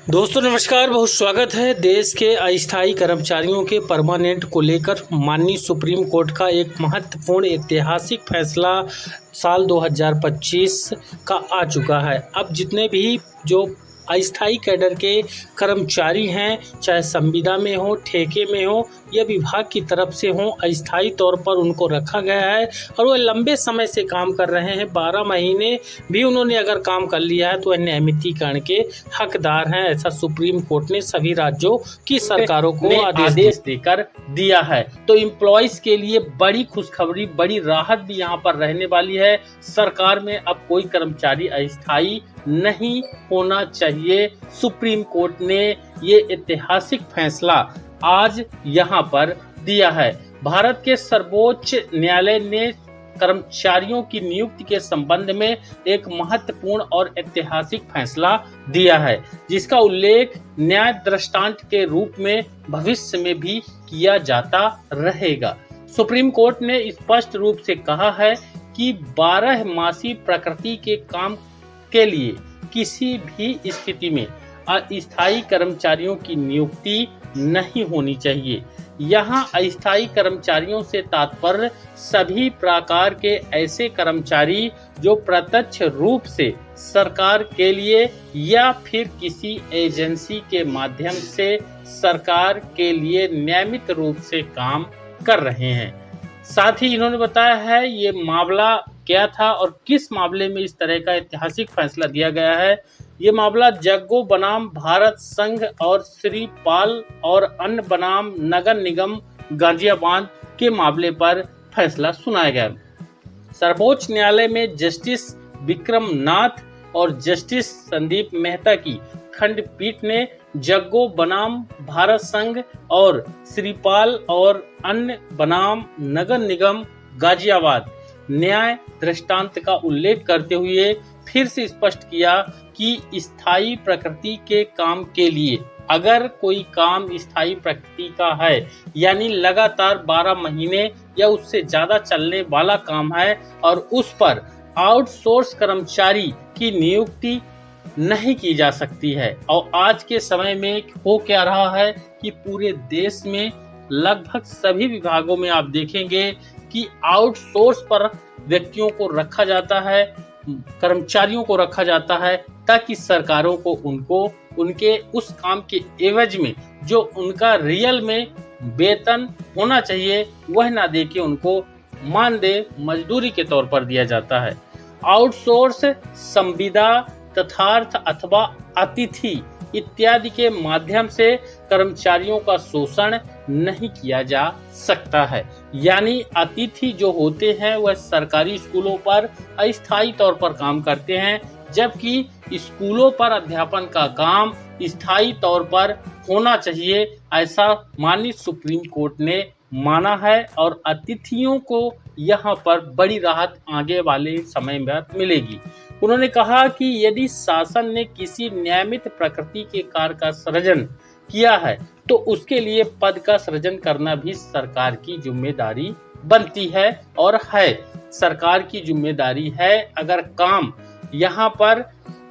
दोस्तों नमस्कार, बहुत स्वागत है। देश के अस्थायी कर्मचारियों के परमानेंट को लेकर माननीय सुप्रीम कोर्ट का एक महत्वपूर्ण ऐतिहासिक फैसला साल 2025 का आ चुका है। अब जितने भी जो अस्थायी कैडर के कर्मचारी हैं, चाहे संविदा में हो, ठेके में हो या विभाग की तरफ से हो, अस्थायी तौर पर उनको रखा गया है और वो लंबे समय से काम कर रहे हैं। 12 महीने भी उन्होंने अगर काम कर लिया है तो वह नियमितीकरण के हकदार हैं। ऐसा सुप्रीम कोर्ट ने सभी राज्यों की सरकारों को आदेश देकर दिया है। तो एम्प्लॉइज के लिए बड़ी खुशखबरी, बड़ी राहत भी यहाँ पर रहने वाली है। सरकार में अब कोई कर्मचारी अस्थायी नहीं होना चाहिए। सुप्रीम कोर्ट ने ये ऐतिहासिक फैसला आज यहाँ पर दिया है। भारत के सर्वोच्च न्यायालय ने कर्मचारियों की नियुक्ति के संबंध में एक महत्वपूर्ण और ऐतिहासिक फैसला दिया है, जिसका उल्लेख न्याय दृष्टांत के रूप में भविष्य में भी किया जाता रहेगा। सुप्रीम कोर्ट ने स्पष्ट रूप से कहा है कि 12 मासी प्रकृति के काम के लिए किसी भी स्थिति में अस्थायी कर्मचारियों की नियुक्ति नहीं होनी चाहिए। यहाँ अस्थायी कर्मचारियों से तात्पर्य सभी प्रकार के ऐसे कर्मचारी जो प्रत्यक्ष रूप से सरकार के लिए या फिर किसी एजेंसी के माध्यम से सरकार के लिए नियमित रूप से काम कर रहे हैं। साथ ही इन्होंने बताया है ये मामला क्या था और किस मामले में इस तरह का ऐतिहासिक फैसला दिया गया है। ये मामला जग्गो बनाम भारत संघ और श्रीपाल और अन्य बनाम नगर निगम गाजियाबाद के मामले पर फैसला सुनाया गया। सर्वोच्च न्यायालय में जस्टिस विक्रम नाथ और जस्टिस संदीप मेहता की खंडपीठ ने जग्गो बनाम भारत संघ और श्रीपाल और अन्य बनाम नगर निगम गाजियाबाद न्याय दृष्टांत का उल्लेख करते हुए फिर से स्पष्ट किया कि स्थायी प्रकृति के काम के लिए अगर कोई काम स्थायी प्रकृति का है, यानी लगातार 12 महीने या उससे ज्यादा चलने वाला काम है और उस पर आउटसोर्स कर्मचारी की नियुक्ति नहीं की जा सकती है। और आज के समय में हो क्या रहा है कि पूरे देश में लगभग सभी विभागों में आप देखेंगे कि आउटसोर्स पर व्यक्तियों को रखा जाता है, कर्मचारियों को रखा जाता है, ताकि सरकारों को उनको उनके उस काम के एवज में जो उनका रियल में वेतन होना चाहिए वह ना दे के उनको मानदेय मजदूरी के तौर पर दिया जाता है। आउटसोर्स संविदा, तथार्थ अथवा अतिथि इत्यादि के माध्यम से कर्मचारियों का शोषण नहीं किया जा सकता है। यानी अतिथि जो होते हैं वह सरकारी स्कूलों पर अस्थायी तौर पर काम करते हैं, जबकि स्कूलों पर अध्यापन का काम स्थायी तौर पर होना चाहिए, ऐसा माननीय सुप्रीम कोर्ट ने माना है। और अतिथियों को यहाँ पर बड़ी राहत आगे वाले समय में मिलेगी। उन्होंने कहा कि यदि शासन ने किसी नियमित प्रकृति के कार्य का सृजन किया है तो उसके लिए पद का सृजन करना भी सरकार की जिम्मेदारी बनती है और है। सरकार की जिम्मेदारी है। अगर काम यहाँ पर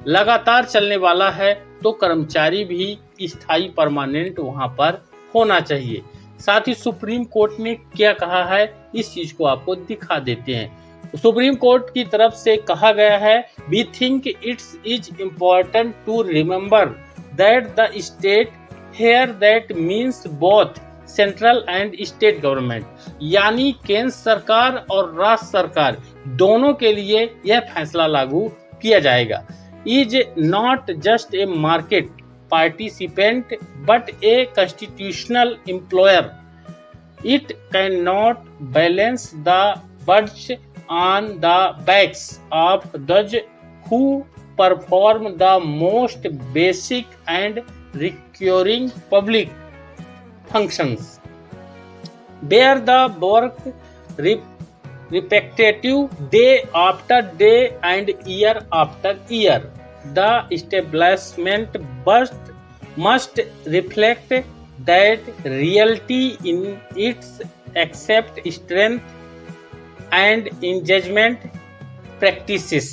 लगातार चलने वाला है तो कर्मचारी भी स्थायी परमानेंट वहाँ पर होना चाहिए। साथ ही सुप्रीम कोर्ट ने क्या कहा है इस चीज को आपको दिखा देते हैं। सुप्रीम कोर्ट की तरफ से कहा गया है, we think it's is important to remember that the state here that means both central and state government, यानी केंद्र सरकार और राज्य सरकार दोनों के लिए यह फैसला लागू किया जाएगा। Is not just a market participant but a constitutional employer. It can not balance the burden on the backs of those who perform the most basic and recurring public functions, where the work repetitive day after day and year after year. The establishment must reflect that reality in its accept strength and engagement practices.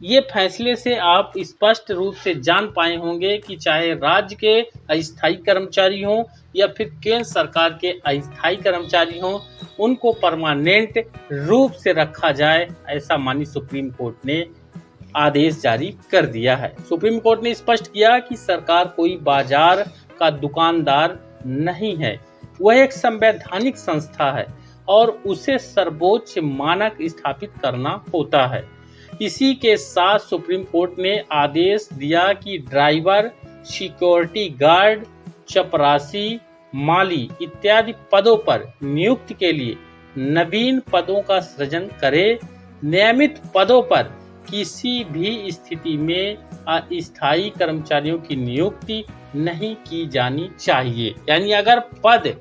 ये फैसले से आप स्पष्ट रूप से जान पाए होंगे कि चाहे राज्य के अस्थायी कर्मचारी हों या फिर केंद्र सरकार के अस्थायी कर्मचारी हों, उनको परमानेंट रूप से रखा जाए, ऐसा माननीय सुप्रीम कोर्ट ने आदेश जारी कर दिया है। सुप्रीम कोर्ट ने स्पष्ट किया कि सरकार कोई बाजार का दुकानदार नहीं है, वह एक संवैधानिक संस्था है और उसे सर्वोच्च मानक स्थापित करना होता है। इसी के साथ सुप्रीम कोर्ट ने आदेश दिया कि ड्राइवर, सिक्योरिटी गार्ड, चपरासी, माली इत्यादि पदों पर नियुक्ति के लिए नवीन पदों का सृजन करे। नियमित पदों पर किसी भी स्थिति में अस्थायी कर्मचारियों की नियुक्ति नहीं की जानी चाहिए। यानी अगर पद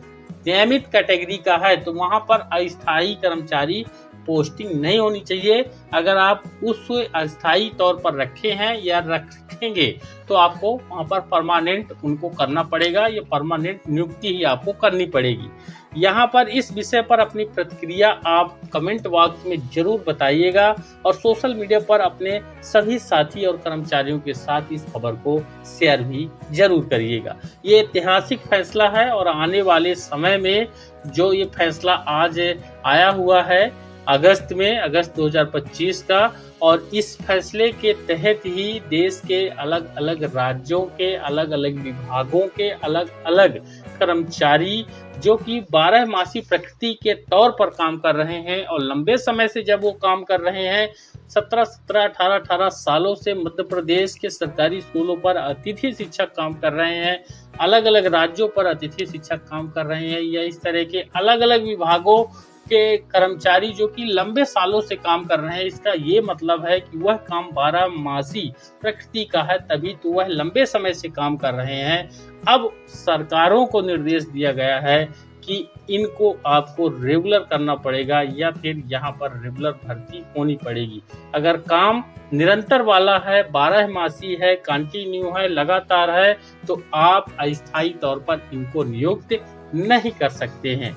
नियमित कैटेगरी का है तो वहां पर अस्थायी कर्मचारी पोस्टिंग नहीं होनी चाहिए। अगर आप उस अस्थायी तौर पर रखे हैं या रखेंगे तो आपको वहां पर परमानेंट उनको करना पड़ेगा, ये परमानेंट नियुक्ति ही आपको करनी पड़ेगी। यहाँ पर इस विषय पर अपनी प्रतिक्रिया आप कमेंट बॉक्स में जरूर बताइएगा और सोशल मीडिया पर अपने सभी साथी और कर्मचारियों के साथ इस खबर को शेयर भी जरूर करिएगा। ये ऐतिहासिक फैसला है और आने वाले समय में जो ये फैसला आज आया हुआ है अगस्त 2025 का, और इस फैसले के तहत ही देश के अलग अलग राज्यों के अलग अलग विभागों के अलग अलग कर्मचारी जो कि 12 मासी प्रकृति के तौर पर काम कर रहे हैं और लंबे समय से जब वो काम कर रहे हैं 18 सालों से मध्य प्रदेश के सरकारी स्कूलों पर अतिथि शिक्षक काम कर रहे हैं, अलग अलग राज्यों पर अतिथि शिक्षक काम कर रहे हैं, या इस तरह के अलग अलग विभागों के कर्मचारी जो कि लंबे सालों से काम कर रहे हैं। इसका ये मतलब है कि वह काम 12 मासी प्रकृति का है, तभी तो वह लंबे समय से काम कर रहे हैं। अब सरकारों को निर्देश दिया गया है कि इनको आपको रेगुलर करना पड़ेगा या फिर यहाँ पर रेगुलर भर्ती होनी पड़ेगी। अगर काम निरंतर वाला है, 12 मासी है, कंटिन्यू है, लगातार है, तो आप अस्थायी तौर पर इनको नियुक्त नहीं कर सकते हैं।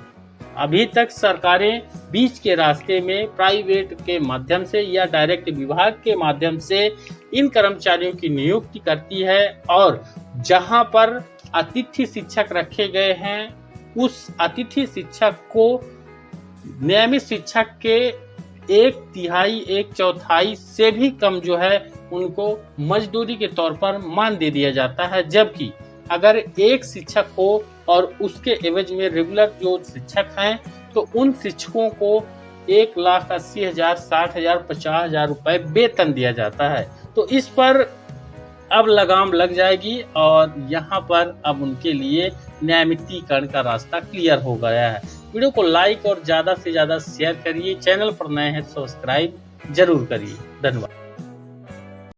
अभी तक सरकारें बीच के रास्ते में प्राइवेट के माध्यम से या डायरेक्ट विभाग के माध्यम से इन कर्मचारियों की नियुक्ति करती है और जहां पर अतिथि शिक्षक रखे गए हैं उस अतिथि शिक्षक को नियमित शिक्षक के 1/3 1/4 से भी कम जो है उनको मजदूरी के तौर पर मान दे दिया जाता है। जबकि अगर एक शिक्षक हो और उसके एवज में रेगुलर जो शिक्षक हैं तो उन शिक्षकों को 1,80,000, 60,000, 50,000 रुपए वेतन दिया जाता है। तो इस पर अब लगाम लग जाएगी और यहाँ पर अब उनके लिए न्यायमितीकरण का रास्ता क्लियर हो गया है। वीडियो को लाइक और ज़्यादा से ज़्यादा शेयर करिए, चैनल पर नए हैं सब्सक्राइब जरूर करिए। धन्यवाद।